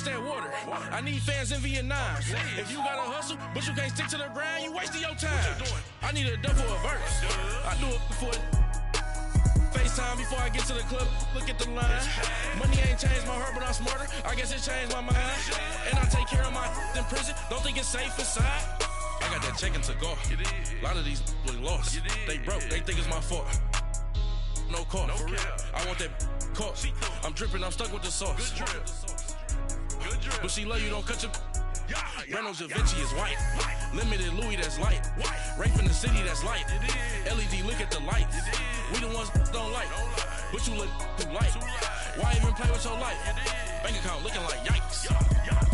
What's that water? I need fans in Vietnam. If you gotta hustle, but you can't stick to the grind, you wasting your time. I need a double a verse. I do it for FaceTime before I get to the club. Look at the line. Money ain't changed my heart, but I'm smarter. I guess it changed my mind. And I take care of my in prison. Don't think it's safe inside. I got that check and took off. A lot of these look lost. They broke. They think it's my fault. No car, for real. I want that caught. I'm dripping, I'm stuck with the sauce. Good drip. But she love you, don't cut your. Reynolds Da Vinci is white. Limited Louis, that's light. Rape in the city, that's light. LED, look at the lights. We the ones don't like. But you look too light. Why even play with your life? Bank account looking like yikes.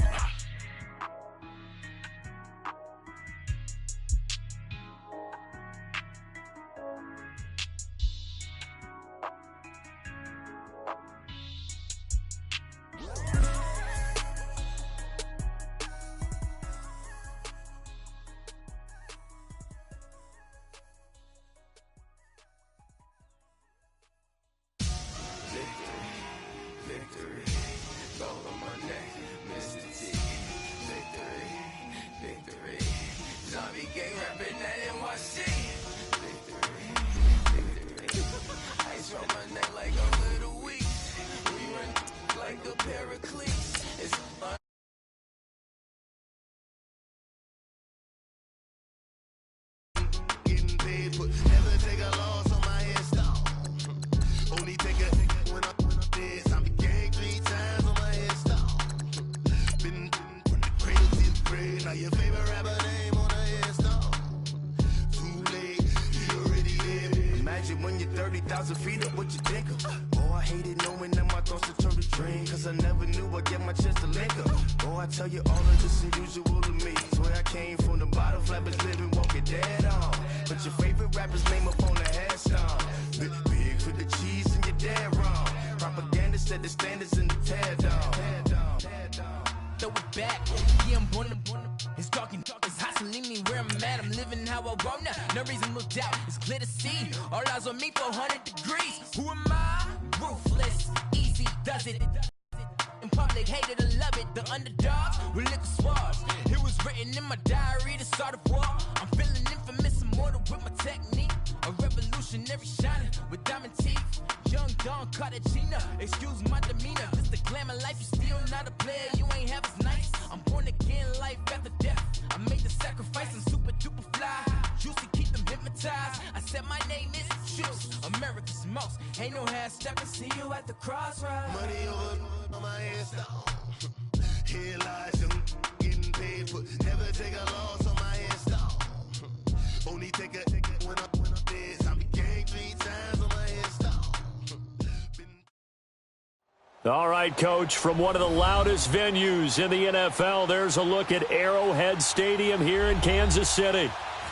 All right, Coach, from one of the loudest venues in the NFL, there's a look at Arrowhead Stadium here in Kansas City.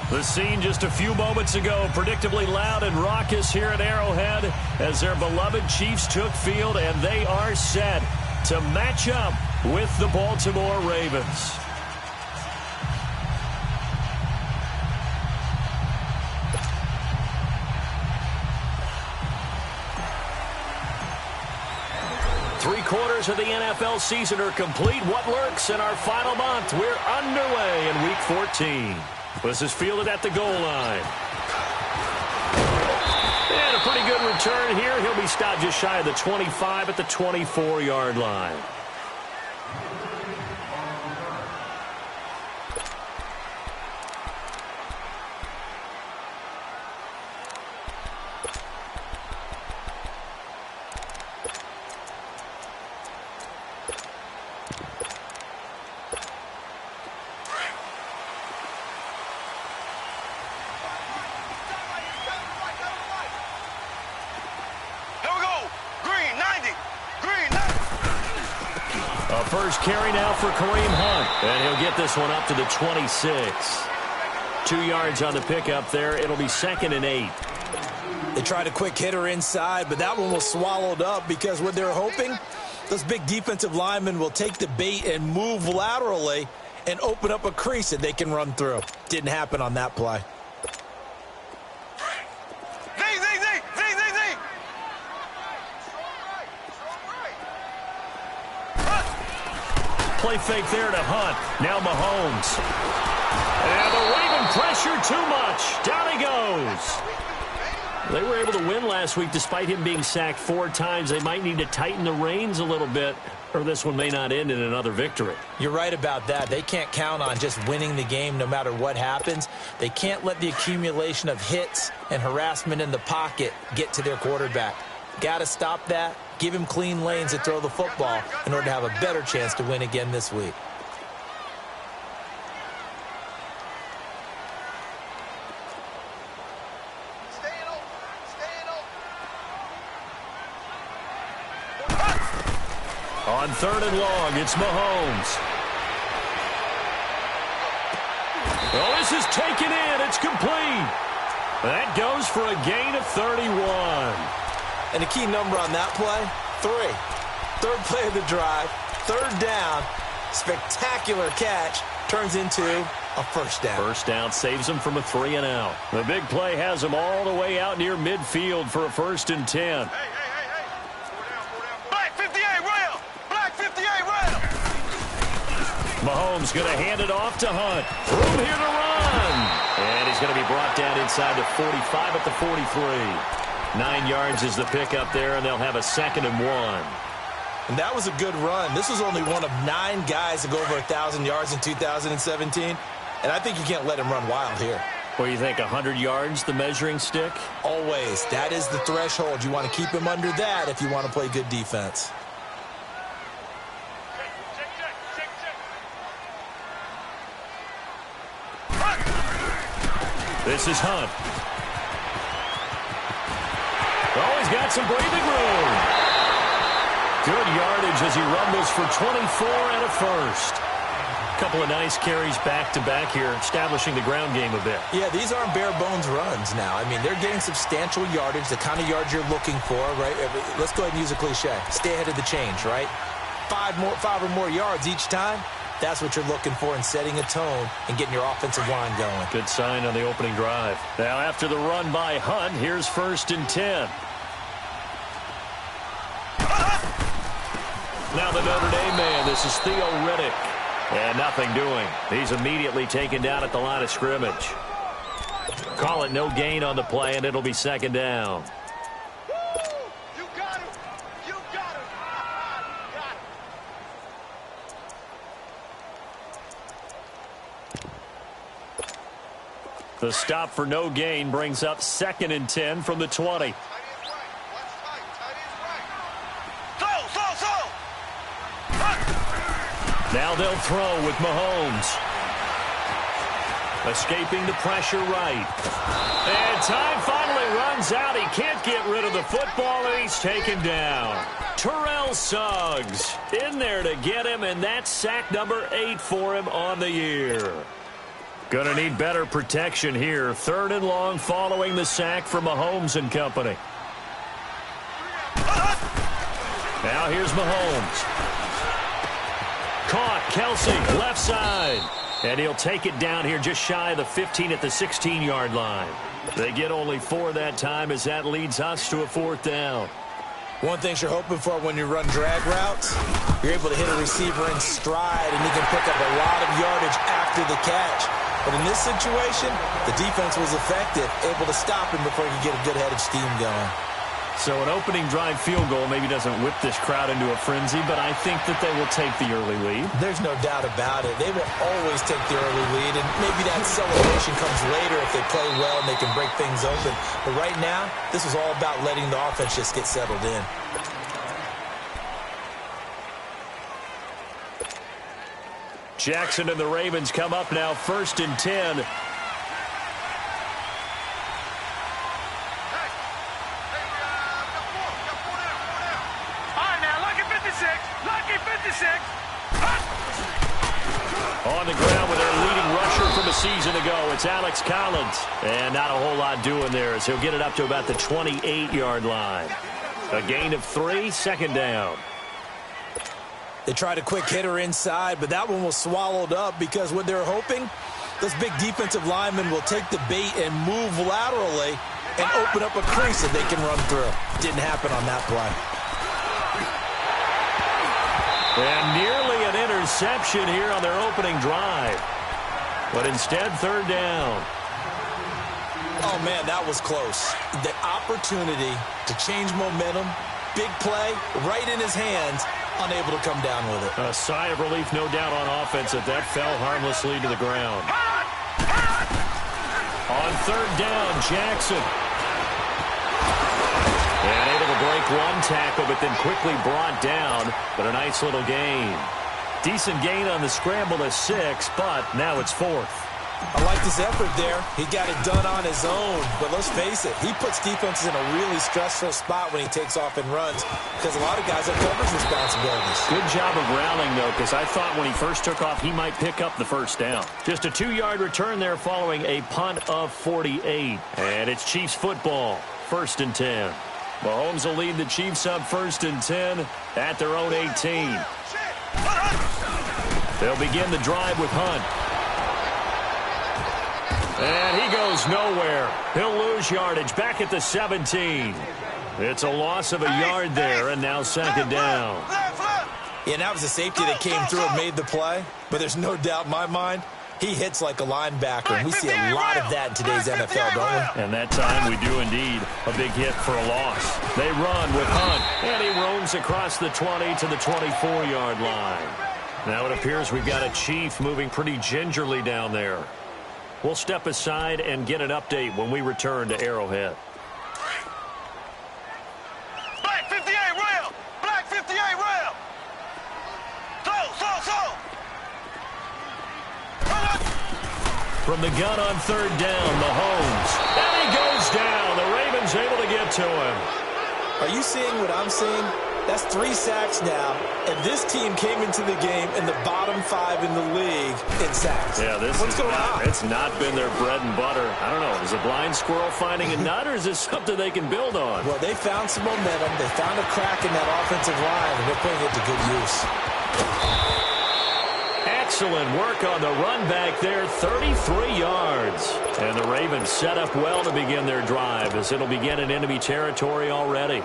The scene just a few moments ago, predictably loud and raucous here at Arrowhead as their beloved Chiefs took field, and they are set to match up with the Baltimore Ravens. Three-quarters of the NFL season are complete. What lurks in our final month? We're underway in Week 14. This is fielded at the goal line. And a pretty good return here. He'll be stopped just shy of the 25 at the 24-yard line. First carry now for Kareem Hunt, and he'll get this one up to the 26. 2 yards on the pickup there. It'll be 2nd and 8. They tried a quick hitter inside, but that one was swallowed up because what they're hoping, those big defensive linemen will take the bait and move laterally and open up a crease that they can run through. Didn't happen on that play. play fake there to Hunt. Now Mahomes. And the Raven pressure too much. Down he goes. They were able to win last week despite him being sacked 4 times. They might need to tighten the reins a little bit, or this one may not end in another victory. You're right about that. They can't count on just winning the game no matter what happens. They can't let the accumulation of hits and harassment in the pocket get to their quarterback. Got to stop that. Give him clean lanes to throw the football in order to have a better chance to win again this week. On 3rd and long, it's Mahomes. Oh, this is taken in. It's complete. That goes for a gain of 31. And the key number on that play, 3. 3rd play of the drive, 3rd down, spectacular catch, turns into a first down. First down saves them from a 3 and out. The big play has them all the way out near midfield for a 1st and 10. Mahomes going to hand it off to Hunt. Room here to run. And he's going to be brought down inside the 45 at the 43. 9 yards is the pickup there, and they'll have a 2nd and 1. And that was a good run. This was only one of 9 guys to go over 1,000 yards in 2017. And I think you can't let him run wild here. What do you think, 100 yards, the measuring stick? Always. That is the threshold. You want to keep him under that if you want to play good defense. This is Hunt. Oh, he's got some breathing room. Good yardage as he rumbles for 24 and a first. Couple of nice carries back-to-back here, establishing the ground game a bit. Yeah, these aren't bare-bones runs now. I mean, they're getting substantial yardage, the kind of yards you're looking for, right? Let's go ahead and use a cliche. Stay ahead of the change, right? 5 or more yards each time. That's what you're looking for in setting a tone and getting your offensive line going. Good sign on the opening drive. Now, after the run by Hunt, here's 1st and 10. Now the Notre Dame man, this is Theo Riddick. And nothing doing. He's immediately taken down at the line of scrimmage. Call it no gain on the play, and it'll be 2nd down. The stop for no gain brings up 2nd and 10 from the 20. Now they'll throw with Mahomes. Escaping the pressure right. And time finally runs out. He can't get rid of the football, and he's taken down. Terrell Suggs in there to get him, and that's sack number 8 for him on the year. Gonna need better protection here. 3rd and long following the sack from Mahomes and company. Now here's Mahomes. Caught. Kelsey, left side. And he'll take it down here just shy of the 15 at the 16-yard line. They get only 4 that time as that leads us to a 4th down. One thing you're hoping for when you run drag routes, you're able to hit a receiver in stride, and he can pick up a lot of yardage after the catch. But in this situation, the defense was effective, able to stop him before he could get a good head of steam going. So an opening drive field goal maybe doesn't whip this crowd into a frenzy, but I think that they will take the early lead. There's no doubt about it. They will always take the early lead, and maybe that celebration comes later if they play well and they can break things open. But right now, this is all about letting the offense just get settled in. Jackson and the Ravens come up now 1st and 10. On the ground with their leading rusher from a season ago, it's Alex Collins. And not a whole lot doing there as he'll get it up to about the 28-yard line. A gain of 3, 2nd down. They tried a quick hitter inside, but that one was swallowed up because what they're hoping, this big defensive lineman will take the bait and move laterally and open up a crease that they can run through. Didn't happen on that play. And nearly an interception. interception here on their opening drive. But instead, third down. Oh, man, that was close. The opportunity to change momentum, big play, right in his hands, unable to come down with it. A sigh of relief, no doubt, on offense that fell harmlessly to the ground. On third down, Jackson. And able to break one tackle, but then quickly brought down. But a nice little gain. Decent gain on the scramble to 6, but now it's 4th. I like this effort there. He got it done on his own. But let's face it, he puts defenses in a really stressful spot when he takes off and runs because a lot of guys have coverage responsibilities. Good job of rallying, though, because I thought when he first took off, he might pick up the first down. Just a 2-yard return there following a punt of 48. And it's Chiefs football, 1st and 10. Mahomes will lead the Chiefs up 1st and 10 at their own 18. They'll begin the drive with Hunt. And he goes nowhere. He'll lose yardage back at the 17. It's a loss of a yard there, and now 2nd down. Yeah, that was a safety that came through and made the play. But there's no doubt in my mind, he hits like a linebacker. And we see a lot of that in today's NFL, don't we? And that time we do indeed. A big hit for a loss. They run with Hunt, and he roams across the 20 to the 24-yard line. Now it appears we've got a Chief moving pretty gingerly down there. We'll step aside and get an update when we return to Arrowhead. Black 58 rail! Black 58 rail! Slow! From the gun on third down, Mahomes. And he goes down. The Ravens able to get to him. Are you seeing what I'm seeing? That's 3 sacks now, and this team came into the game in the bottom 5 in the league in sacks. Yeah, What's going on? It's not been their bread and butter. I don't know. Is a blind squirrel finding a nut, or is this something they can build on? Well, they found some momentum. They found a crack in that offensive line, and they're putting it to good use. Excellent work on the run back there, 33 yards. And the Ravens set up well to begin their drive as it'll begin in enemy territory already.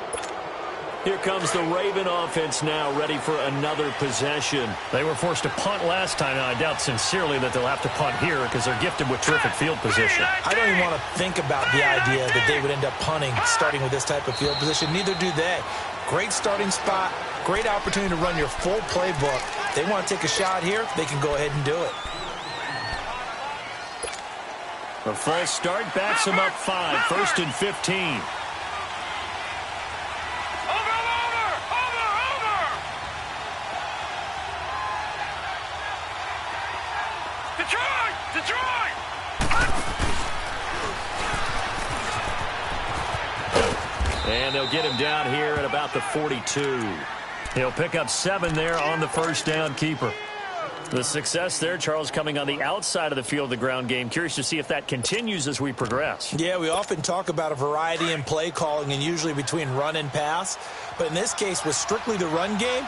Here comes the Raven offense now, ready for another possession. They were forced to punt last time, and I doubt sincerely that they'll have to punt here because they're gifted with terrific field position. I don't even want to think about the idea that they would end up punting starting with this type of field position. Neither do they. Great starting spot, great opportunity to run your full playbook. They want to take a shot here, they can go ahead and do it. A false start backs them up 5, 1st and 15. Detroit! And they'll get him down here at about the 42. He'll pick up 7 there on the first down keeper. The success there, Charles, coming on the outside of the field, the ground game. Curious to see if that continues as we progress. Yeah, we often talk about a variety in play calling and usually between run and pass. But in this case, with strictly the run game,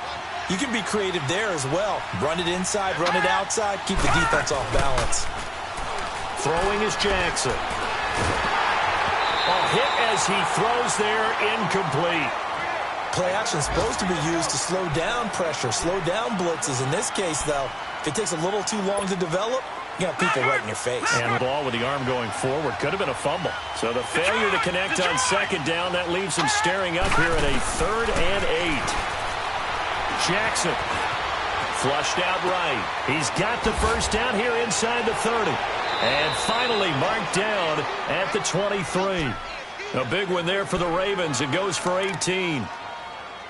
you can be creative there as well. Run it inside, run it outside, keep the defense off balance. Throwing is Jackson. A hit as he throws there, incomplete. Play action is supposed to be used to slow down pressure, slow down blitzes. In this case, though, if it takes a little too long to develop, you got people right in your face. And the ball with the arm going forward could have been a fumble. So the failure to connect on second down, that leaves him staring up here at a 3rd and 8. Jackson flushed out right. He's got the first down here inside the 30. And finally marked down at the 23. A big one there for the Ravens. It goes for 18.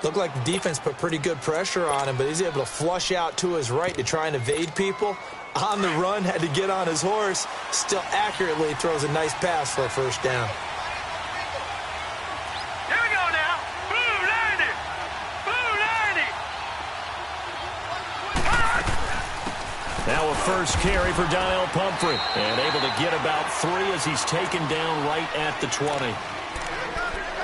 Looked like the defense put pretty good pressure on him, but he's able to flush out to his right to try and evade people. On the run, had to get on his horse. Still accurately throws a nice pass for a first down. Here we go now. Blue 90. Blue 90. Now a first carry for Donnell Pumphrey. And able to get about 3 as he's taken down right at the 20.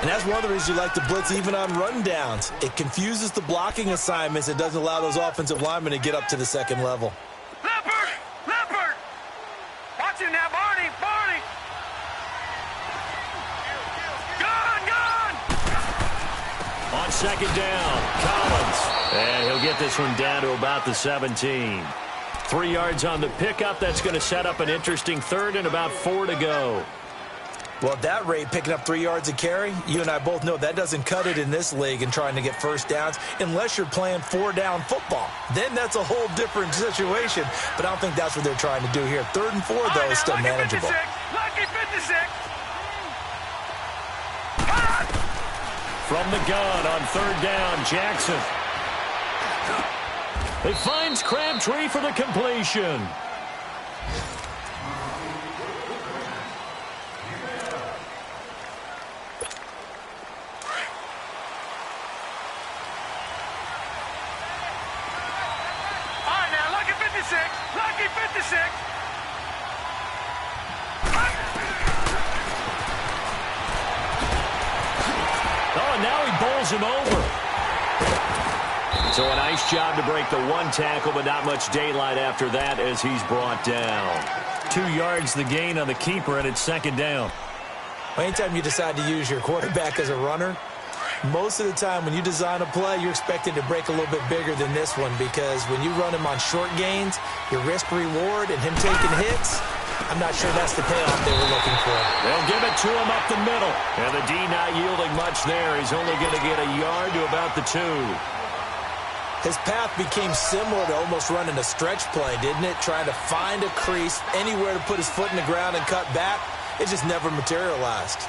And that's one of the reasons you like to blitz even on rundowns. It confuses the blocking assignments. It doesn't allow those offensive linemen to get up to the second level. Leopard! Watch him now, Barney! Gone! On second down. Collins. And he'll get this one down to about the 17. 3 yards on the pickup. That's going to set up an interesting third and about 4 to go. Well, at that rate, picking up 3 yards a carry, you and I both know that doesn't cut it in this league and trying to get first downs unless you're playing 4-down football. Then that's a whole different situation, but I don't think that's what they're trying to do here. 3rd and 4, though, is still manageable. Lucky 56. From the gun on 3rd down, Jackson. He finds Crabtree for the completion. Lucky 56. Oh, and now he bowls him over. So a nice job to break the 1 tackle, but not much daylight after that as he's brought down. 2 yards the gain on the keeper, and it's 2nd down. Anytime you decide to use your quarterback as a runner, most of the time when you design a play, you're expected to break a little bit bigger than this one because when you run him on short gains, your risk-reward and him taking hits, I'm not sure that's the payoff they were looking for. They'll give it to him up the middle. And the D not yielding much there. He's only going to get a yard to about the 2. His path became similar to almost running a stretch play, didn't it? Trying to find a crease, anywhere to put his foot in the ground and cut back. It just never materialized.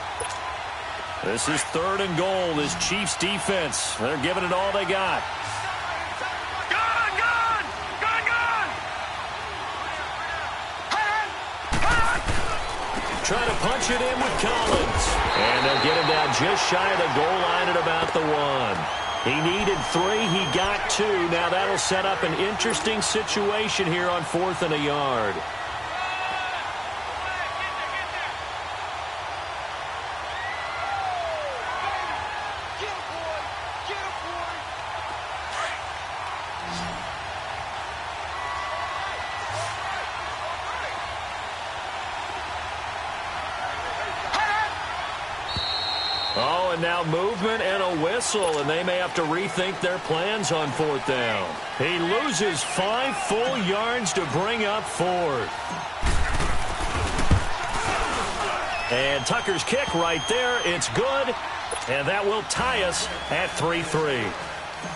This is 3rd and goal. This Chiefs defense, they're giving it all they got. Trying to punch it in with Collins. And they'll get him down just shy of the goal line at about the 1. He needed 3. He got 2. Now that'll set up an interesting situation here on 4th and a yard. Oh, and now movement and a whistle, and they may have to rethink their plans on 4th down. He loses 5 full yards to bring up 4th. And Tucker's kick right there. It's good, and that will tie us at 3-3.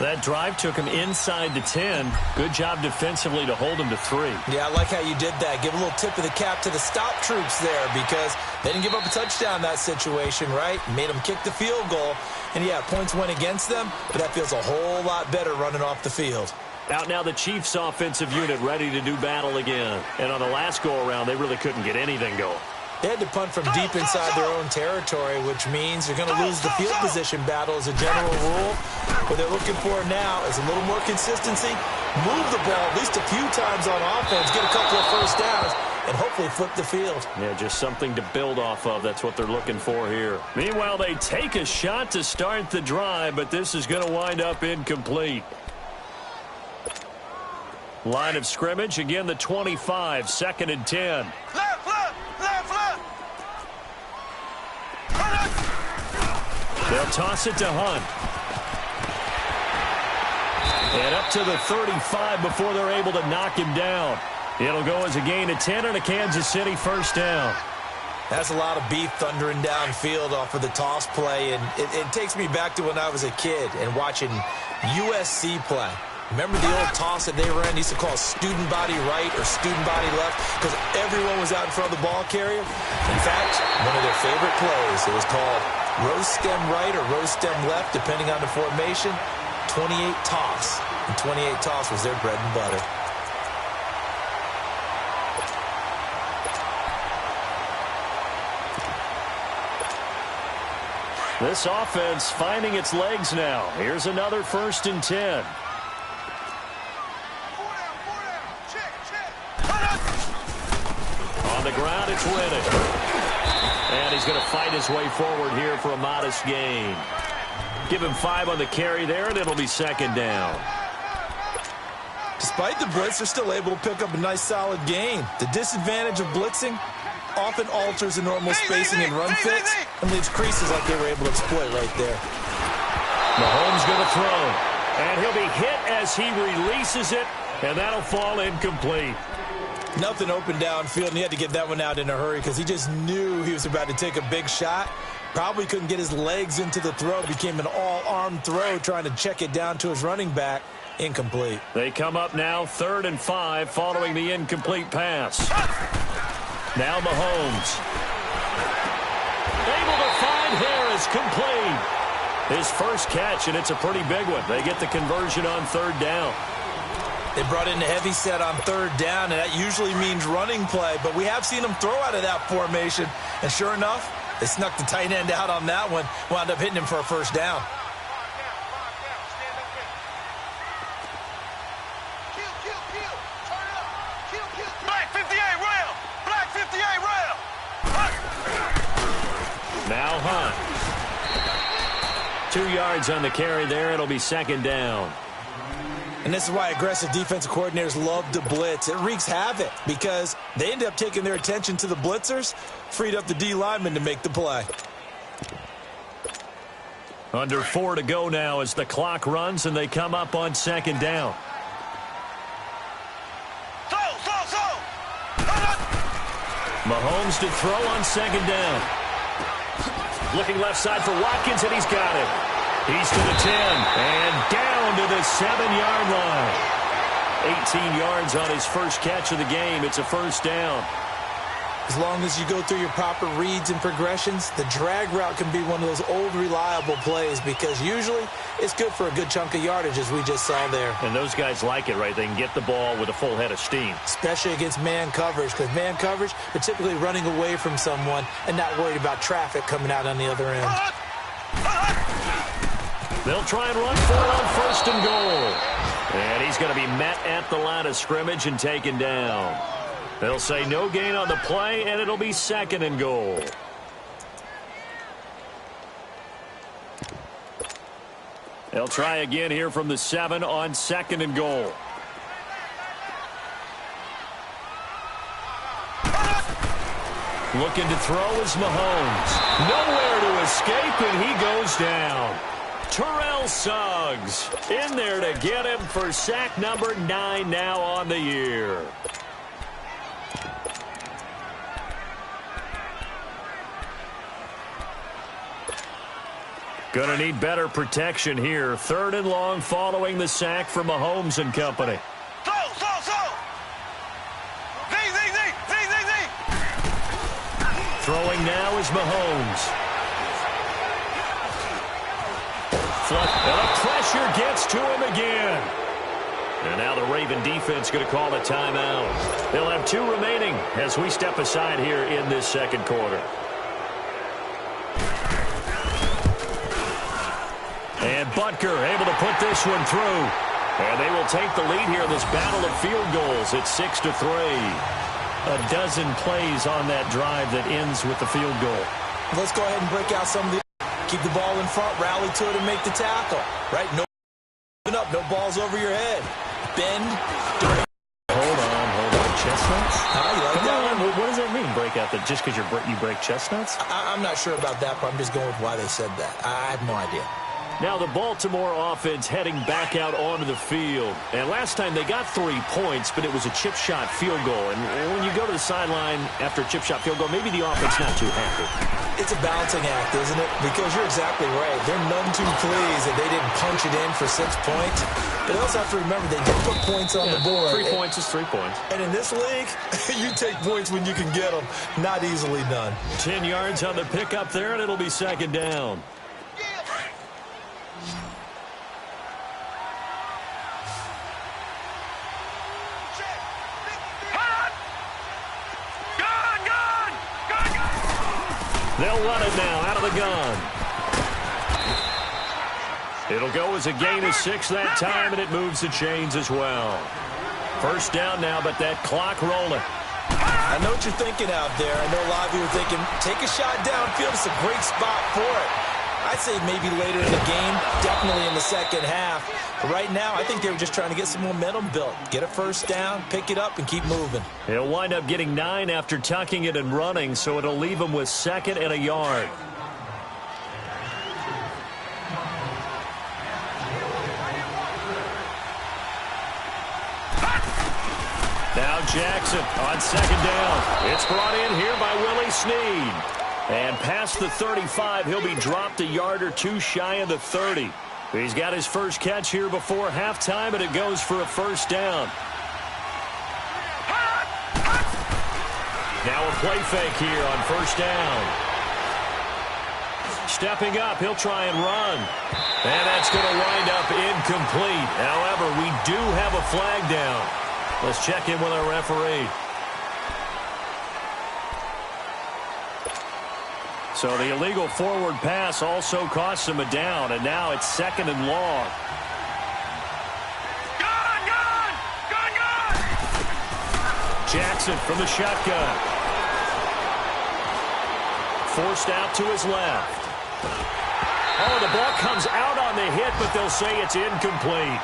That drive took him inside the 10. Good job defensively to hold him to 3. Yeah, I like how you did that. Give a little tip of the cap to the stop troops there because they didn't give up a touchdown in that situation, right? Made them kick the field goal. And, yeah, points went against them, but that feels a whole lot better running off the field. Out now the Chiefs offensive unit ready to do battle again. And on the last go-around, they really couldn't get anything going. They had to punt from deep inside their own territory, which means you're going to lose the field position battle as a general rule. What they're looking for now is a little more consistency, move the ball at least a few times on offense, get a couple of first downs, and hopefully flip the field. Yeah, just something to build off of. That's what they're looking for here. Meanwhile, they take a shot to start the drive, but this is going to wind up incomplete. Line of scrimmage, again the 25, 2nd and 10. They'll toss it to Hunt. And up to the 35 before they're able to knock him down. It'll go as a gain of 10 and a Kansas City 1st down. That's a lot of beef thundering downfield off of the toss play, and it takes me back to when I was a kid and watching USC play. Remember the old toss that they ran? They used to call student body right or student body left because everyone was out in front of the ball carrier. In fact, one of their favorite plays, it was called rose stem right or rose stem left, depending on the formation, 28 toss. And 28 toss was their bread and butter. This offense finding its legs now. Here's another 1st and 10. On the ground, it's Riddick. And he's going to fight his way forward here for a modest gain. Give him 5 on the carry there, and it'll be 2nd down. Despite the blitz, they're still able to pick up a nice, solid gain. The disadvantage of blitzing often alters the normal spacing and run fits and leaves creases like they were able to exploit right there. Mahomes going to throw. And he'll be hit as he releases it, and that'll fall incomplete. Nothing open downfield, and he had to get that one out in a hurry because he just knew he was about to take a big shot. Probably couldn't get his legs into the throw. Became an all-arm throw trying to check it down to his running back. Incomplete. They come up now 3rd and 5 following the incomplete pass. Now Mahomes. Able to find Harris, complete. His first catch, and it's a pretty big one. They get the conversion on 3rd down. They brought in a heavy set on 3rd down, and that usually means running play. But we have seen them throw out of that formation. And sure enough, they snuck the tight end out on that one. Wound up hitting him for a first down. Black 58 rail! Black 58 rail! Now Hunt. 2 yards on the carry there. It'll be 2nd down. And this is why aggressive defensive coordinators love to blitz. It wreaks havoc because they end up taking their attention to the blitzers, freed up the D lineman to make the play. Under 4 to go now as the clock runs and they come up on 2nd down. Mahomes to throw on 2nd down. Looking left side for Watkins, and he's got it. He's to the 10 and down to the 7-yard line. 18 yards on his first catch of the game. It's a first down. As long as you go through your proper reads and progressions, the drag route can be one of those old reliable plays because usually it's good for a good chunk of yardage, as we just saw there. And those guys like it, right? They can get the ball with a full head of steam. Especially against man coverage, because man coverage, they're typically running away from someone and not worried about traffic coming out on the other end. They'll try and run for it on 1st and goal. And he's going to be met at the line of scrimmage and taken down. They'll say no gain on the play, and it'll be 2nd and goal. They'll try again here from the 7 on 2nd and goal. Looking to throw is Mahomes. Nowhere to escape, and he goes down. Terrell Suggs in there to get him for sack number 9 now on the year. Going to need better protection here. 3rd and long following the sack from Mahomes and company. Throwing now is Mahomes. And the pressure gets to him again. And now the Raven defense going to call a timeout. They'll have 2 remaining as we step aside here in this 2nd quarter. And Butker able to put this one through. And they will take the lead here in this battle of field goals. It's 6-3. A dozen plays on that drive that ends with the field goal. Let's go ahead and break out some of the... Keep the ball in front, rally to it, and make the tackle. Right? No balls over your head. Bend. Hold on. Chestnuts? You like that one? What does that mean, break out? Just because you break chestnuts? I'm not sure about that, but I'm just going with why they said that. I have no idea. Now the Baltimore offense heading back out onto the field. And last time they got 3 points, but it was a chip shot field goal. And when you go to the sideline after a chip shot field goal, maybe the offense not too happy. It's a balancing act, isn't it? Because you're exactly right. They're none too pleased that they didn't punch it in for 6 points. But they also have to remember they did put points on the board. 3 points is 3 points. And in this league, you take points when you can get them. Not easily done. 10 yards on the pickup there, and it'll be 2nd down. They'll run it now out of the gun. It'll go as a gain of 6 that time, and it moves the chains as well. First down now, but that clock rolling. I know what you're thinking out there. I know a lot of you are thinking, take a shot downfield. It's a great spot for it. I'd say maybe later in the game, definitely in the second half. But right now, I think they were just trying to get some momentum built. Get a first down, pick it up, and keep moving. He'll wind up getting 9 after tucking it and running, so it'll leave him with 2nd and a yard. Now Jackson on second down. It's brought in here by Willie Snead. And past the 35, he'll be dropped a yard or two shy of the 30. He's got his first catch here before halftime, and it goes for a first down. Now a play fake here on first down. Stepping up, he'll try and run. And that's going to wind up incomplete. However, we do have a flag down. Let's check in with our referee. So the illegal forward pass also costs him a down, and now it's second and long. Gun! Jackson from the shotgun. Forced out to his left. Oh, the ball comes out on the hit, but they'll say it's incomplete.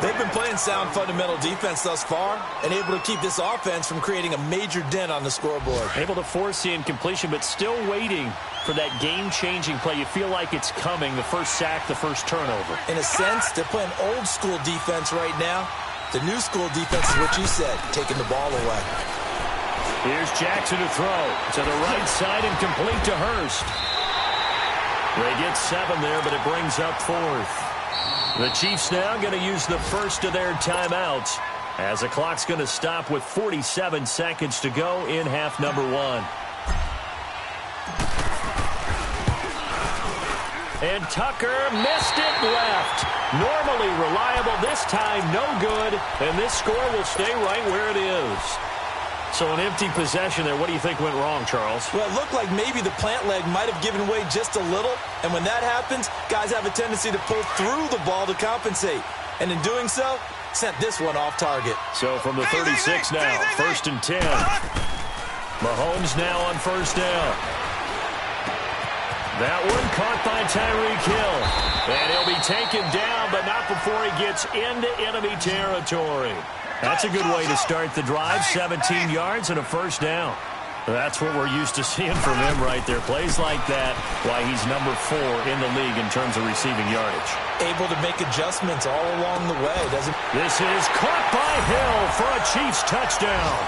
They've been playing sound fundamental defense thus far and able to keep this offense from creating a major dent on the scoreboard. Able to force the incompletion, but still waiting for that game-changing play. You feel like it's coming, the first sack, the first turnover. In a sense, they're playing old-school defense right now. The new school defense is what you said, taking the ball away. Here's Jackson to throw. To the right side and complete to Hurst. They get 7 there, but it brings up 4th. The Chiefs now going to use the first of their timeouts as the clock's going to stop with 47 seconds to go in half number 1. And Tucker missed it left. Normally reliable, this time no good, and this score will stay right where it is. So an empty possession there. What do you think went wrong, Charles? Well, it looked like maybe the plant leg might have given way just a little. And when that happens, guys have a tendency to pull through the ball to compensate. And in doing so, sent this one off target. So from the 36 now, first and 10. Mahomes now on first down. That one caught by Tyreek Hill. And he'll be taken down, but not before he gets into enemy territory. That's a good way to start the drive. 17 yards and a first down. That's what we're used to seeing from him right there. Plays like that, why he's number 4 in the league in terms of receiving yardage. Able to make adjustments all along the way. This is caught by Hill for a Chiefs touchdown.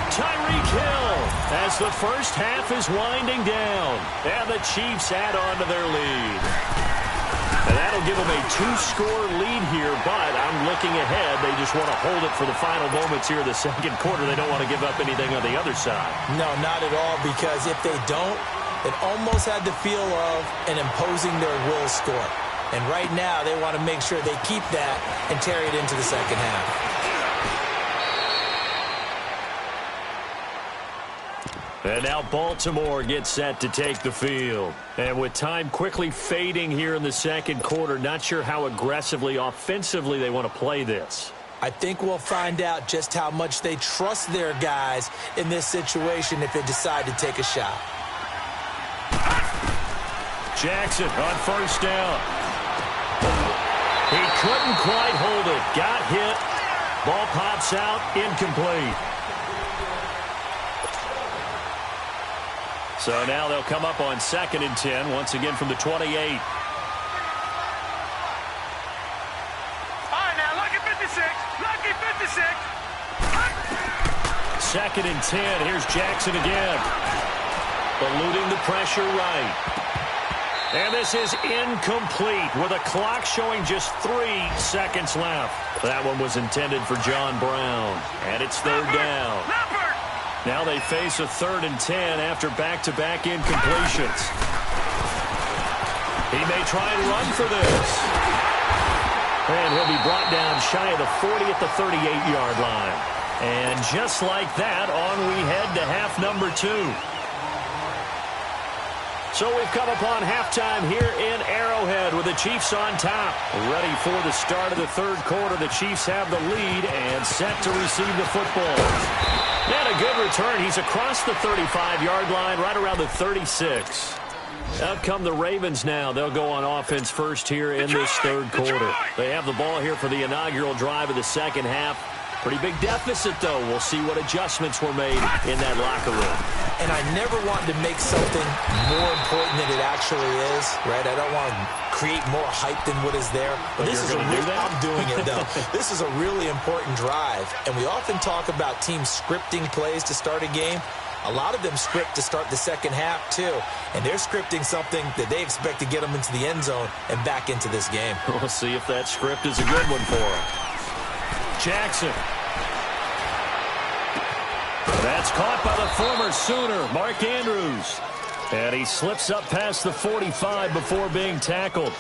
Tyreek Hill as the first half is winding down. And the Chiefs add on to their lead. And that'll give them a 2-score lead here, but I'm looking ahead. They just want to hold it for the final moments here in the second quarter. They don't want to give up anything on the other side. No, not at all, because if they don't, it almost had the feel of an imposing their will score. And right now, they want to make sure they keep that and carry it into the second half. And now Baltimore gets set to take the field. And with time quickly fading here in the second quarter, not sure how aggressively, offensively they want to play this. I think we'll find out just how much they trust their guys in this situation if they decide to take a shot. Jackson on first down. He couldn't quite hold it. Got hit. Ball pops out. Incomplete. So now they'll come up on second and 10, once again from the 28. All right, now, lucky 56. Lucky 56. Second and 10. Here's Jackson again. Eluding the pressure right. And this is incomplete with a clock showing just 3 seconds left. That one was intended for John Brown. And it's third down. Now they face a 3rd and 10 after back-to-back incompletions. He may try and run for this. And he'll be brought down shy of the 40 at the 38-yard line. And just like that, on we head to half number 2. So we've come upon halftime here in Arrowhead with the Chiefs on top. Ready for the start of the third quarter. The Chiefs have the lead and set to receive the football. And a good return. He's across the 35-yard line, right around the 36. Out come the Ravens now. They'll go on offense first here in this third quarter. They have the ball here for the inaugural drive of the second half. Pretty big deficit, though. We'll see what adjustments were made in that locker room. And I never want to make something more important than it actually is, right? I don't want to create more hype than what is there. But this you're is going to do that? I'm doing it, though. This is a really important drive. And we often talk about teams scripting plays to start a game. A lot of them script to start the second half, too. And they're scripting something that they expect to get them into the end zone and back into this game. We'll see if that script is a good one for them. Jackson. That's caught by the former Sooner, Mark Andrews. And he slips up past the 45 before being tackled.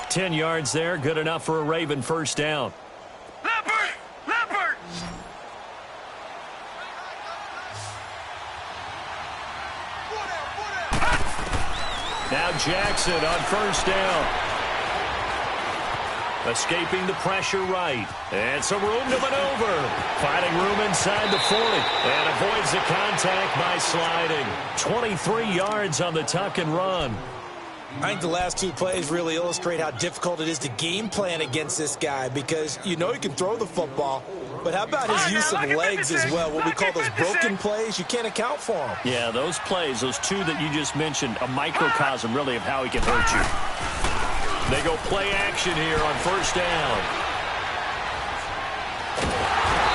10 yards there, good enough for a Raven first down. Leopard! Leopard! Now Jackson on first down. Escaping the pressure right. And some room to maneuver. Finding room inside the 40. And avoids the contact by sliding. 23 yards on the tuck and run. I think the last two plays really illustrate how difficult it is to game plan against this guy, because you know he can throw the football, but how about his use of legs as well? What we call those broken plays, you can't account for them. Yeah, those plays, those two that you just mentioned, a microcosm really of how he can hurt you. They go play action here on first down.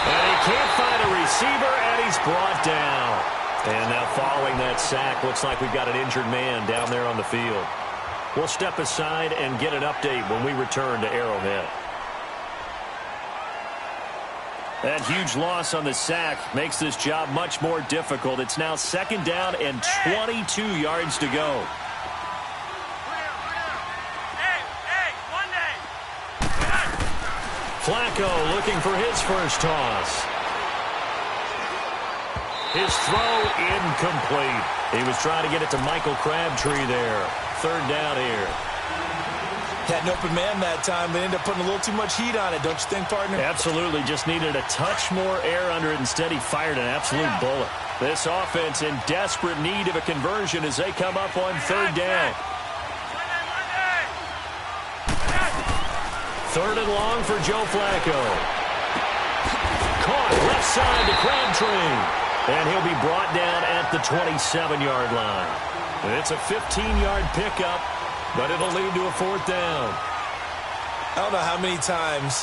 And he can't find a receiver, and he's brought down. And now following that sack, looks like we've got an injured man down there on the field. We'll step aside and get an update when we return to Arrowhead. That huge loss on the sack makes this job much more difficult. It's now second down and 22 yards to go. Flacco looking for his first toss. His throw incomplete. He was trying to get it to Michael Crabtree there. Third down here. Had an open man that time, but ended up putting a little too much heat on it, don't you think, partner? Absolutely. Just needed a touch more air under it. Instead, he fired an absolute bullet. This offense in desperate need of a conversion as they come up on third down. Third and long for Joe Flacco. Caught left side to Crabtree. And he'll be brought down at the 27-yard line. It's a 15-yard pickup, but it'll lead to a fourth down. I don't know how many times,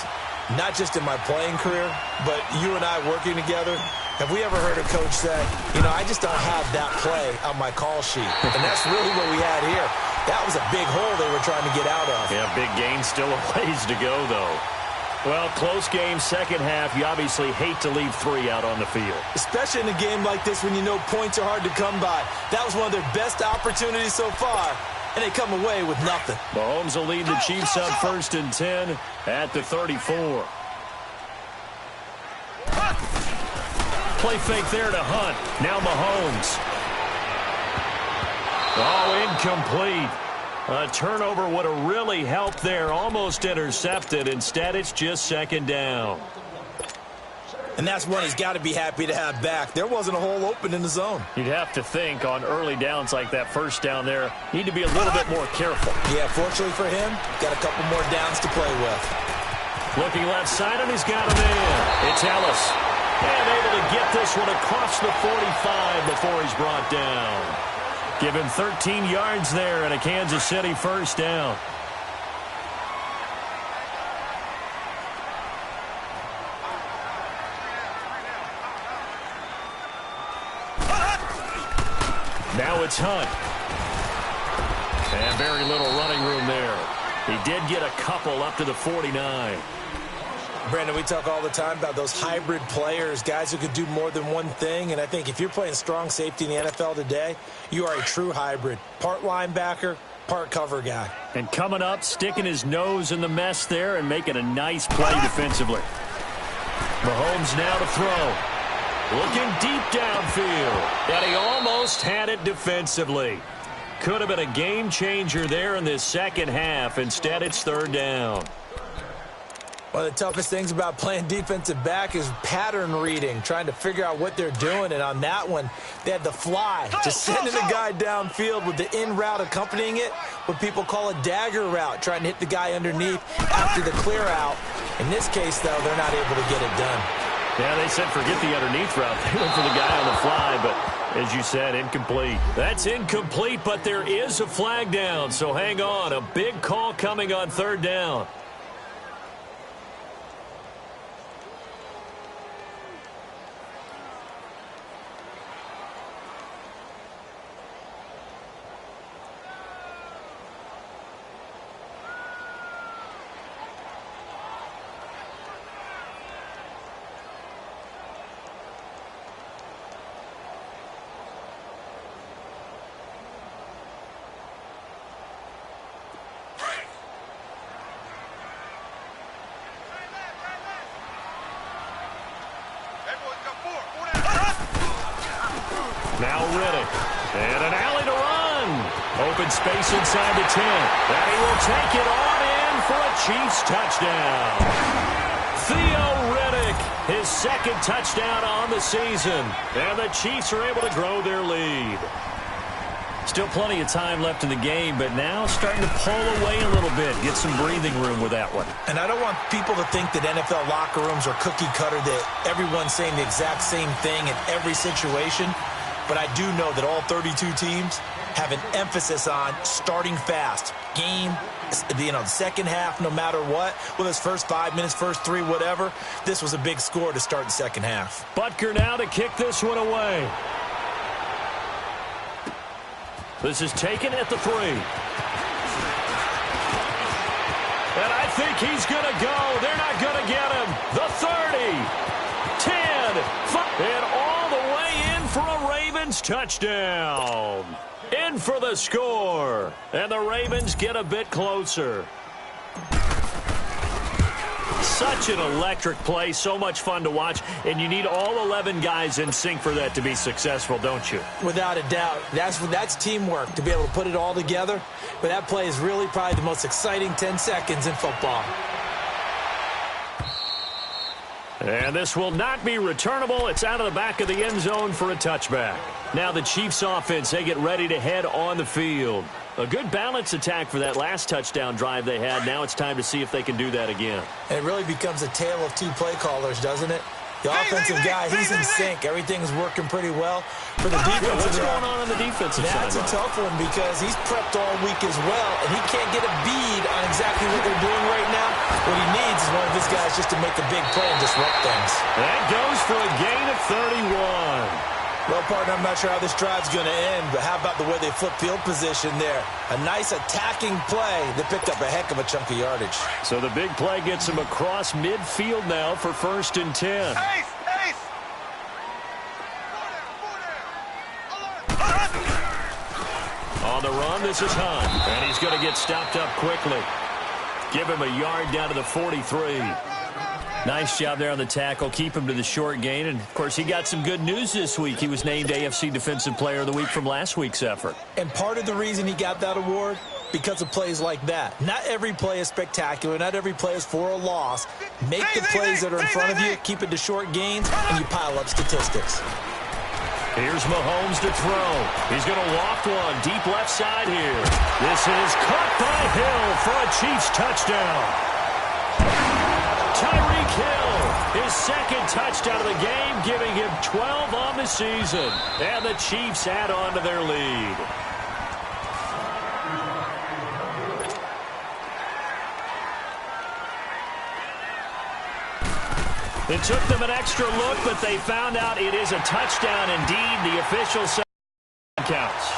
not just in my playing career, but you and I working together, have we ever heard a coach say, you know, I just don't have that play on my call sheet. And that's really what we had here. That was a big hole they were trying to get out of. Yeah, big gain, still a ways to go, though. Well, close game, second half. You obviously hate to leave three out on the field. Especially in a game like this when you know points are hard to come by. That was one of their best opportunities so far, and they come away with nothing. Mahomes will lead the Chiefs up first and 10 at the 34. Play fake there to Hunt. Now Mahomes. Oh, incomplete. A turnover would have really helped there. Almost intercepted. Instead, it's just second down. And that's one he's got to be happy to have back. There wasn't a hole open in the zone. You'd have to think on early downs like that first down there, need to be a little bit more careful. Yeah, fortunately for him, got a couple more downs to play with. Looking left side, and he's got him in. It's Ellis. And able to get this one across the 45 before he's brought down. Give him 13 yards there and a Kansas City first down. Now it's Hunt. And very little running room there. He did get a couple up to the 49. Brandon, we talk all the time about those hybrid players, guys who could do more than one thing. And I think if you're playing strong safety in the NFL today, you are a true hybrid. Part linebacker, part cover guy. And coming up, sticking his nose in the mess there and making a nice play defensively. Mahomes now to throw. Looking deep downfield. And he almost had it defensively. Could have been a game changer there in this second half. Instead, it's third down. One of the toughest things about playing defensive back is pattern reading, trying to figure out what they're doing. And on that one, they had the fly, just sending a guy downfield with the in route accompanying it, what people call a dagger route, trying to hit the guy underneath after the clear out. In this case, though, they're not able to get it done. Yeah, they said forget the underneath route. They went for the guy on the fly, but as you said, incomplete. That's incomplete, but there is a flag down, so hang on. A big call coming on third down. Now Riddick. And an alley to run. Open space inside the 10. And he will take it on in for a Chiefs touchdown. Theo Riddick, his second touchdown on the season. And the Chiefs are able to grow their lead. Still plenty of time left in the game, but now starting to pull away a little bit. Get some breathing room with that one. And I don't want people to think that NFL locker rooms are cookie cutter, that everyone's saying the exact same thing in every situation. But I do know that all 32 teams have an emphasis on starting fast. Game, the second half, no matter what, whether it's first 5 minutes, first 3, whatever, this was a big score to start the second half. Butker now to kick this one away. This is taken at the 3. And I think he's going to go. They're not going to get him. The 30, 10, 5, and all the way in for a Ravens touchdown. In for the score. And the Ravens get a bit closer. Such an electric play, so much fun to watch, and you need all 11 guys in sync for that to be successful, don't you? Without a doubt. That's teamwork, to be able to put it all together. But that play is really probably the most exciting 10 seconds in football. And this will not be returnable. It's out of the back of the end zone for a touchback. Now the Chiefs offense, they get ready to head on the field. A good balanced attack for that last touchdown drive they had. Now it's time to see if they can do that again. And it really becomes a tale of two play callers, doesn't it? The offensive guy, he's in sync. Everything's working pretty well. For the defense, what's going on the defensive side? That's a tough one because he's prepped all week as well, and he can't get a bead on exactly what they're doing right now. What he needs is one of his guys just to make a big play and disrupt things. That goes for a gain of 31. Well, partner, I'm not sure how this drive's going to end, but how about the way they flip field position there? A nice attacking play that picked up a heck of a chunk of yardage. So the big play gets him across midfield now for 1st and 10. Ace! On the run, this is Hunt. And he's going to get stopped up quickly. Give him a yard down to the 43. Nice job there on the tackle. Keep him to the short gain. And, of course, he got some good news this week. He was named AFC Defensive Player of the Week from last week's effort. And part of the reason he got that award, because of plays like that. Not every play is spectacular. Not every play is for a loss. Make the plays that are in front of you, keep it to short gains, and you pile up statistics. Here's Mahomes to throw. He's going to loft one deep left side here. This is caught by Hill for a Chiefs touchdown. Tyreek Hill, his second touchdown of the game, giving him 12 on the season. And the Chiefs add on to their lead. It took them an extra look, but they found out it is a touchdown indeed. The official counts.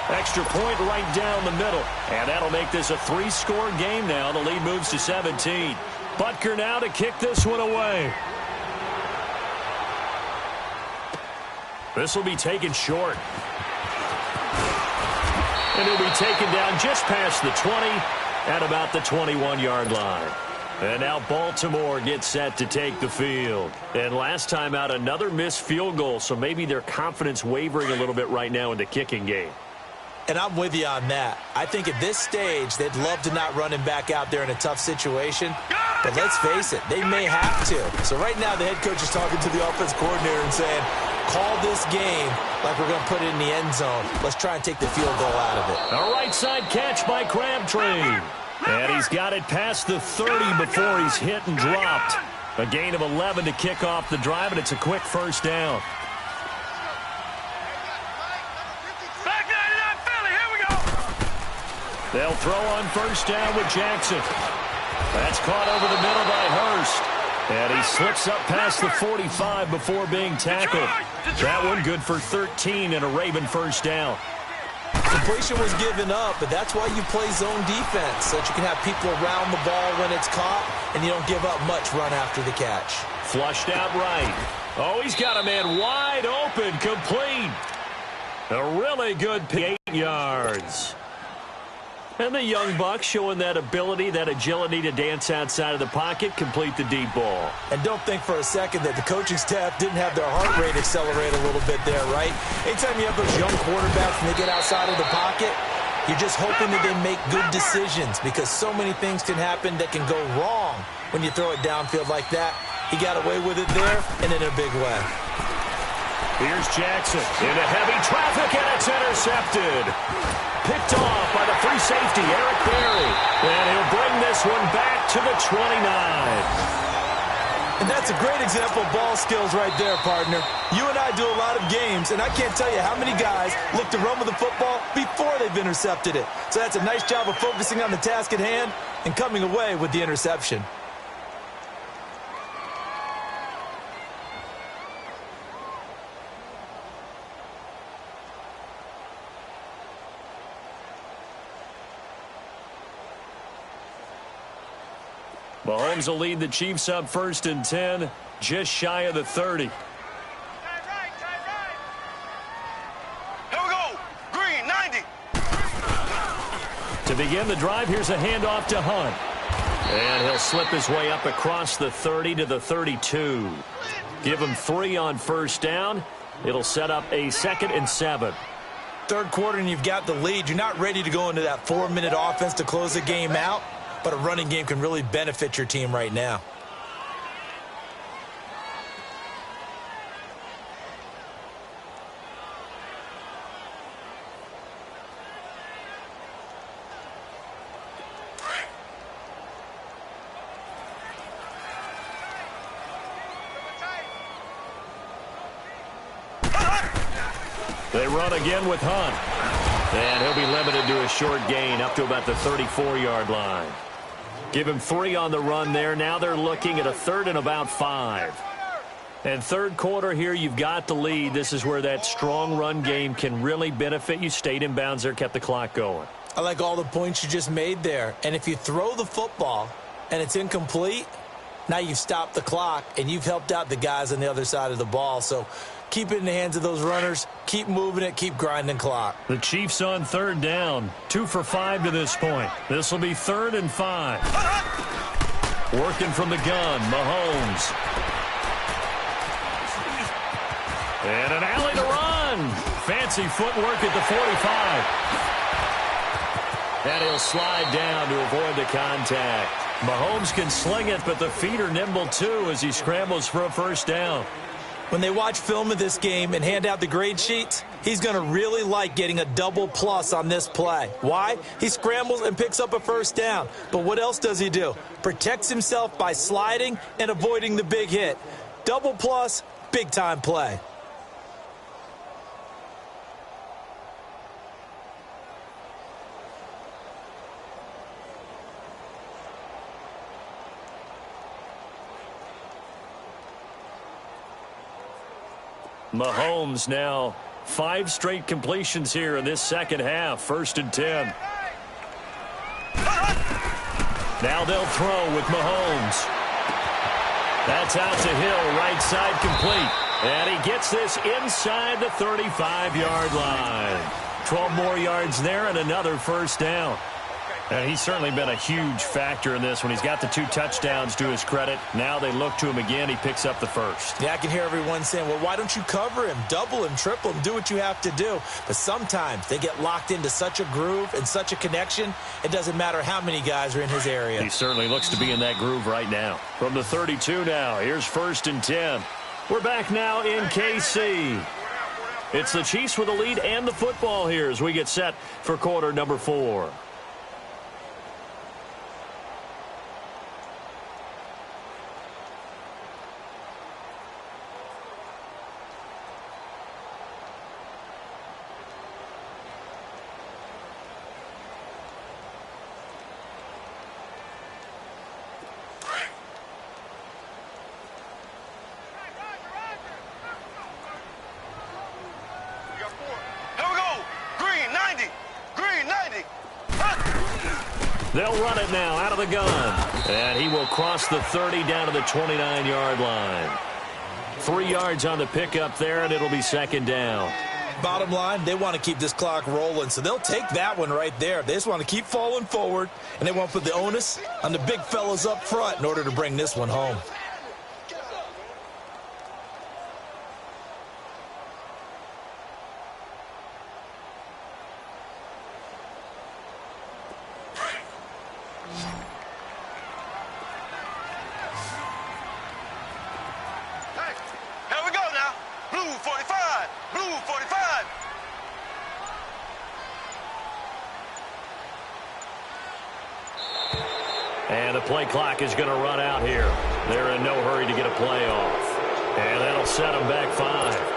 Extra point right down the middle. And that'll make this a 3-score game now. The lead moves to 17. Butker now to kick this one away. This will be taken short. And it'll be taken down just past the 20 at about the 21-yard line. And now Baltimore gets set to take the field. And last time out, another missed field goal, so maybe their confidence wavering a little bit right now in the kicking game. And I'm with you on that. I think at this stage, they'd love to not run him back out there in a tough situation. But let's face it, they may have to. So right now, the head coach is talking to the offense coordinator and saying, call this game like we're going to put it in the end zone. Let's try and take the field goal out of it. A right side catch by Crabtree. And he's got it past the 30 before he's hit and dropped. A gain of 11 to kick off the drive, and it's a quick first down. Back 99 Philly, here we go. They'll throw on first down with Jackson. That's caught over the middle by Hurst. And he slips up past the 45 before being tackled. That one good for 13 and a Raven first down. Completion was given up, but that's why you play zone defense, so that you can have people around the ball when it's caught, and you don't give up much run after the catch. Flushed out right. Oh, he's got a man wide open, complete. A really good pick, 8 yards. And the young buck showing that ability, that agility to dance outside of the pocket, complete the deep ball. And don't think for a second that the coaching staff didn't have their heart rate accelerate a little bit there, right? Anytime you have those young quarterbacks and they get outside of the pocket, you're just hoping that they make good decisions, because so many things can happen that can go wrong when you throw it downfield like that. He got away with it there and in a big way. Here's Jackson into heavy traffic, and it's intercepted. Picked off by the free safety, Eric Berry. And he'll bring this one back to the 29. And that's a great example of ball skills right there, partner. You and I do a lot of games, and I can't tell you how many guys look to run with the football before they've intercepted it. So that's a nice job of focusing on the task at hand and coming away with the interception. Mahomes will lead the Chiefs up 1st and 10, just shy of the 30. Here we go. Green, 90. To begin the drive, here's a handoff to Hunt. And he'll slip his way up across the 30 to the 32. Give him 3 on first down. It'll set up a 2nd and 7. Third quarter and you've got the lead. You're not ready to go into that 4-minute offense to close the game out. But a running game can really benefit your team right now. They run again with Hunt. And he'll be limited to a short gain up to about the 34-yard line. Give him 3 on the run there. Now they're looking at a 3rd and about 5. And third quarter here, you've got the lead. This is where that strong run game can really benefit you. Stayed in bounds there, kept the clock going. I like all the points you just made there. And if you throw the football and it's incomplete, now you've stopped the clock and you've helped out the guys on the other side of the ball. So keep it in the hands of those runners. Keep moving it. Keep grinding clock. The Chiefs on 3rd down. 2 for 5 to this point. This will be 3rd and 5. Working from the gun, Mahomes. And an alley to run. Fancy footwork at the 45. And he'll slide down to avoid the contact. Mahomes can sling it, but the feet are nimble too as he scrambles for a first down. When they watch film of this game and hand out the grade sheets, he's going to really like getting a double plus on this play. Why? He scrambles and picks up a first down. But what else does he do? Protects himself by sliding and avoiding the big hit. Double plus, big-time play. Mahomes now 5 straight completions here in this second half. 1st and 10. Now they'll throw with Mahomes. That's out to Hill, right side complete. And he gets this inside the 35-yard line. 12 more yards there and another first down. And he's certainly been a huge factor in this when he's got the 2 touchdowns to his credit. Now they look to him again. He picks up the first. Yeah, I can hear everyone saying, well, why don't you cover him, double him, triple him, do what you have to do. But sometimes they get locked into such a groove and such a connection, it doesn't matter how many guys are in his area. He certainly looks to be in that groove right now. From the 32 now, here's 1st and 10. We're back now in KC. It's the Chiefs with the lead and the football here as we get set for quarter number 4. They'll run it now out of the gun. And he will cross the 30 down to the 29-yard line. 3 yards on the pickup there, and it'll be second down. Bottom line, they want to keep this clock rolling, so they'll take that one right there. They just want to keep falling forward, and they want to put the onus on the big fellas up front in order to bring this one home. And the play clock is going to run out here. They're in no hurry to get a play off. And that'll set them back 5.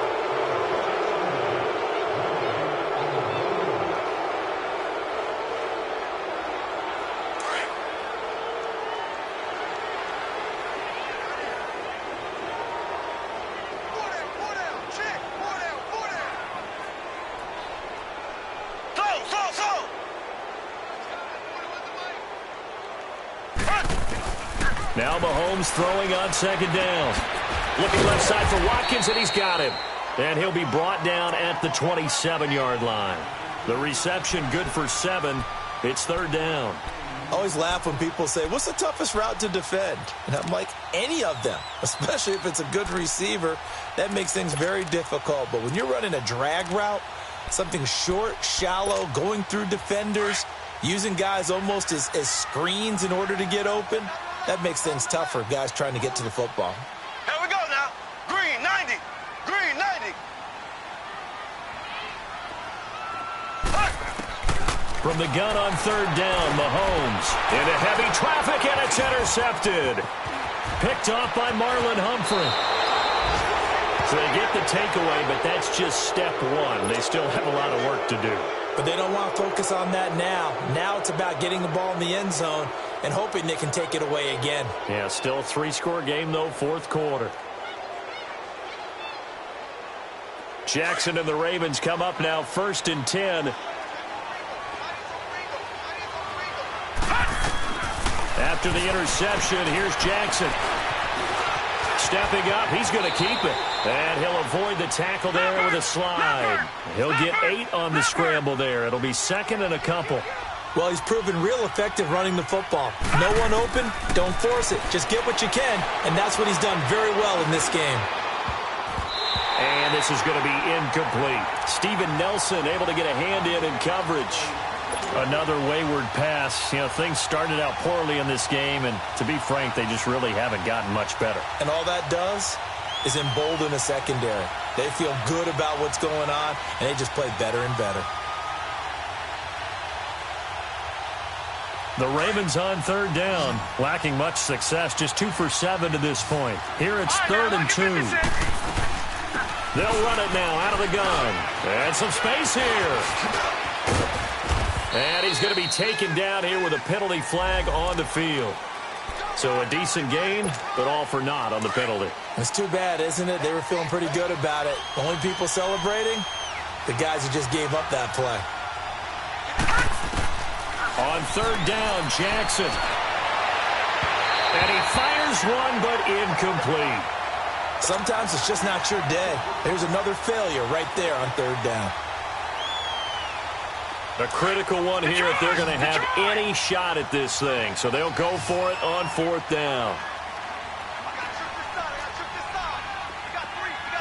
Now Mahomes throwing on second down. Looking left side for Watkins, and he's got him. And he'll be brought down at the 27-yard line. The reception good for 7. It's third down. I always laugh when people say, what's the toughest route to defend? And I'm like, any of them, especially if it's a good receiver. That makes things very difficult. But when you're running a drag route, something short, shallow, going through defenders, using guys almost as screens in order to get open, that makes things tough for guys trying to get to the football. Here we go now. Green 90. Green 90. From the gun on third down, Mahomes into heavy traffic, and it's intercepted. Picked off by Marlon Humphrey. So they get the takeaway, but that's just step one. They still have a lot of work to do. But they don't want to focus on that now. Now it's about getting the ball in the end zone and hoping they can take it away again. Yeah, still a 3-score game, though, fourth quarter. Jackson and the Ravens come up now, 1st and 10. After the interception, here's Jackson. Stepping up, he's going to keep it. And he'll avoid the tackle there with a slide. He'll get 8 on the scramble there. It'll be second and a couple. Well, he's proven real effective running the football. No one open, don't force it. Just get what you can, and that's what he's done very well in this game. And this is going to be incomplete. Steven Nelson able to get a hand in coverage. Another wayward pass. You know, things started out poorly in this game, and to be frank, they just really haven't gotten much better. And all that does is embolden the secondary. They feel good about what's going on, and they just play better and better. The Ravens on third down, lacking much success, just 2 for 7 to this point. Here it's 3rd and 2. They'll run it now out of the gun. And some space here. And he's going to be taken down here with a penalty flag on the field. So a decent gain, but all for naught on the penalty. It's too bad, isn't it? They were feeling pretty good about it. The only people celebrating, the guys who just gave up that play. On third down, Jackson. And he fires one, but incomplete. Sometimes it's just not your day. There's another failure right there on third down. A critical one here if they're going to have any shot at this thing. So they'll go for it on 4th down.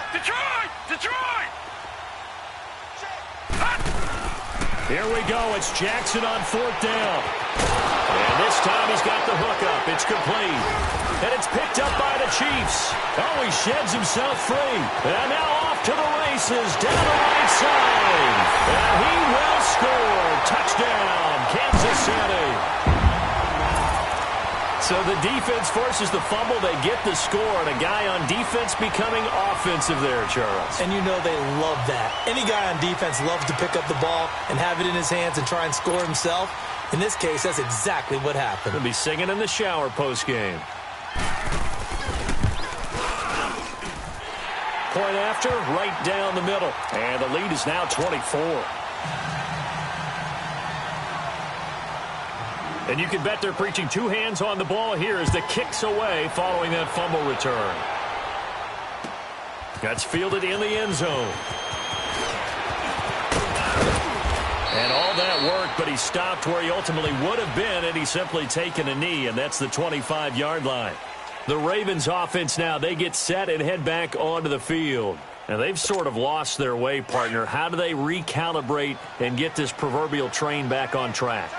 Detroit! Detroit! Here we go. It's Jackson on 4th down. And this time he's got the hookup. It's complete. And it's picked up by the Chiefs. Oh, he sheds himself free. And now off to the races down the right side. And he will score. Touchdown, Kansas City. So the defense forces the fumble. They get the score, and a guy on defense becoming offensive there, Charles. And you know they love that. Any guy on defense loves to pick up the ball and have it in his hands and try and score himself. In this case, that's exactly what happened. He'll be singing in the shower post-game. Point after, right down the middle. And the lead is now 24. And you can bet they're preaching two hands on the ball here as the kick's away following that fumble return. That's fielded in the end zone. And all that worked, but he stopped where he ultimately would have been, and he's simply taken a knee, and that's the 25-yard line. The Ravens offense now, they get set and head back onto the field. And they've sort of lost their way, partner. How do they recalibrate and get this proverbial train back on track?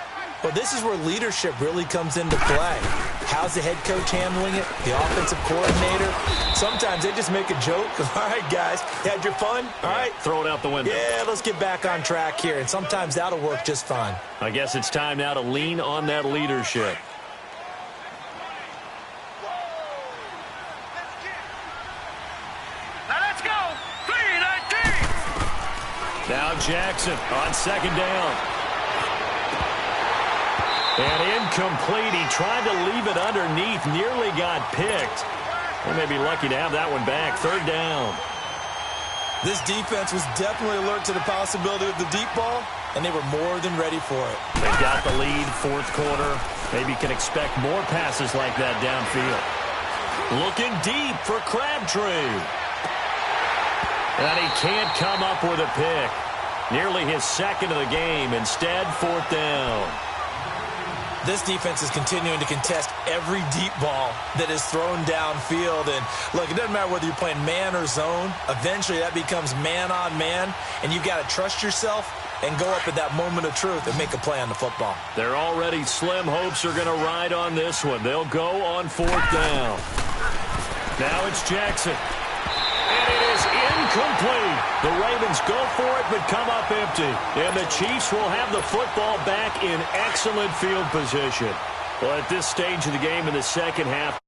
Well, this is where leadership really comes into play. How's the head coach handling it? The offensive coordinator? Sometimes they just make a joke. All right, guys, you had your fun? All right. Throw it out the window. Yeah, let's get back on track here. And sometimes that'll work just fine. I guess it's time now to lean on that leadership. Now let's go. 3-19. Now Jackson on second down. And incomplete. He tried to leave it underneath. Nearly got picked. They may be lucky to have that one back. Third down. This defense was definitely alert to the possibility of the deep ball, and they were more than ready for it. They've got the lead, fourth quarter. Maybe can expect more passes like that downfield. Looking deep for Crabtree. And he can't come up with a pick. Nearly his second of the game. Instead, fourth down. This defense is continuing to contest every deep ball that is thrown downfield. And, look, it doesn't matter whether you're playing man or zone. Eventually, that becomes man-on-man, and you've got to trust yourself and go up at that moment of truth and make a play on the football. Their already slim hopes are going to ride on this one. They'll go on fourth down. Now it's Jackson. And it is incomplete. The Ravens go for it but come up empty. And the Chiefs will have the football back in excellent field position. Well, at this stage of the game in the second half,